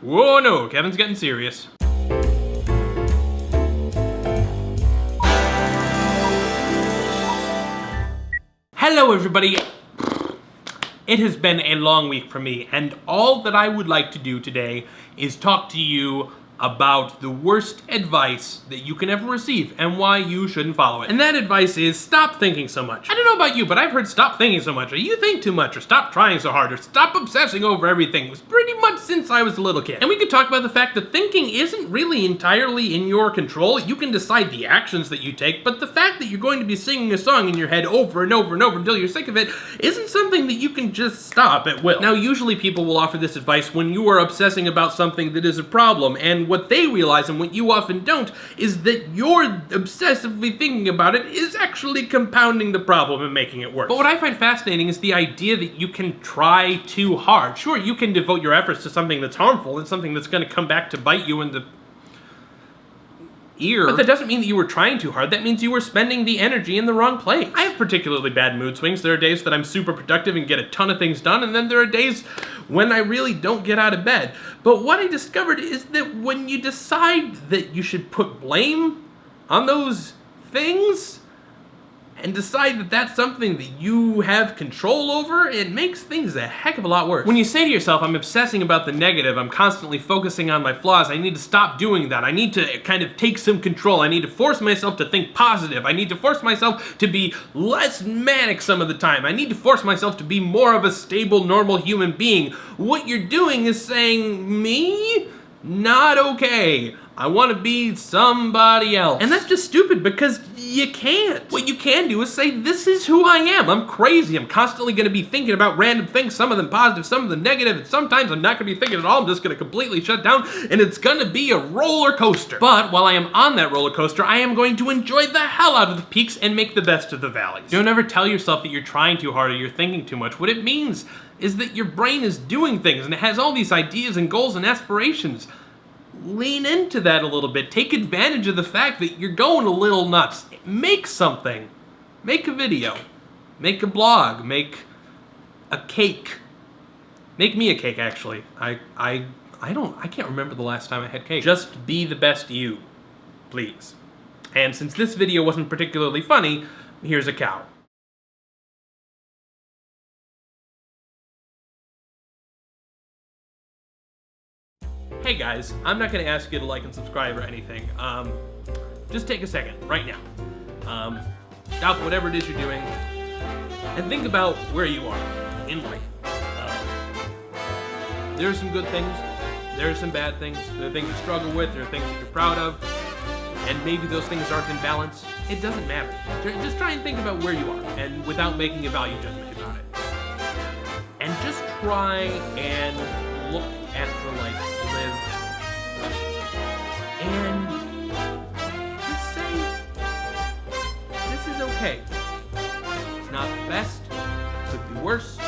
Whoa, no, Kevin's getting serious. Hello, everybody. It has been a long week for me, and all that I would like to do today is talk to you about the worst advice that you can ever receive and why you shouldn't follow it. And that advice is stop thinking so much. I don't know about you, but I've heard stop thinking so much, or you think too much, or stop trying so hard, or stop obsessing over everything. It was pretty much since I was a little kid. And we could talk about the fact that thinking isn't really entirely in your control. You can decide the actions that you take, but the fact that you're going to be singing a song in your head over and over and over until you're sick of it isn't something that you can just stop at will. Now, usually people will offer this advice when you are obsessing about something that is a problem, and what they realize, and what you often don't, is that you're obsessively thinking about it is actually compounding the problem and making it worse. But what I find fascinating is the idea that you can try too hard. Sure, you can devote your efforts to something that's harmful and something that's going to come back to bite you in the ear, but that doesn't mean that you were trying too hard. That means you were spending the energy in the wrong place. I have particularly bad mood swings. There are days that I'm super productive and get a ton of things done, and then there are days when I really don't get out of bed. But what I discovered is that when you decide that you should put blame on those things and decide that that's something that you have control over, it makes things a heck of a lot worse. When you say to yourself, I'm obsessing about the negative, I'm constantly focusing on my flaws, I need to stop doing that, I need to kind of take some control, I need to force myself to think positive, I need to force myself to be less manic some of the time, I need to force myself to be more of a stable, normal human being. What you're doing is saying, me? Not okay. I want to be somebody else. And that's just stupid because you can't. What you can do is say, this is who I am. I'm crazy. I'm constantly going to be thinking about random things, some of them positive, some of them negative, and sometimes I'm not going to be thinking at all. I'm just going to completely shut down, and it's going to be a roller coaster. But while I am on that roller coaster, I am going to enjoy the hell out of the peaks and make the best of the valleys. Don't ever tell yourself that you're trying too hard or you're thinking too much. What it means is that your brain is doing things, and it has all these ideas and goals and aspirations. Lean into that a little bit. Take advantage of the fact that you're going a little nuts. Make something. Make a video. Make a blog. Make a cake. Make me a cake, actually. I can't remember the last time I had cake. Just be the best you, please. And since this video wasn't particularly funny, here's a cow. Hey guys, I'm not gonna ask you to like and subscribe or anything. Just take a second, right now. Stop whatever it is you're doing, and think about where you are in life. There are some good things, there are some bad things, there are things you struggle with, there are things that you're proud of, and maybe those things aren't in balance. It doesn't matter. Just try and think about where you are, and without making a value judgment about it. And just try and look at the life you live and just say, this is okay. It's not the best, it could be worse,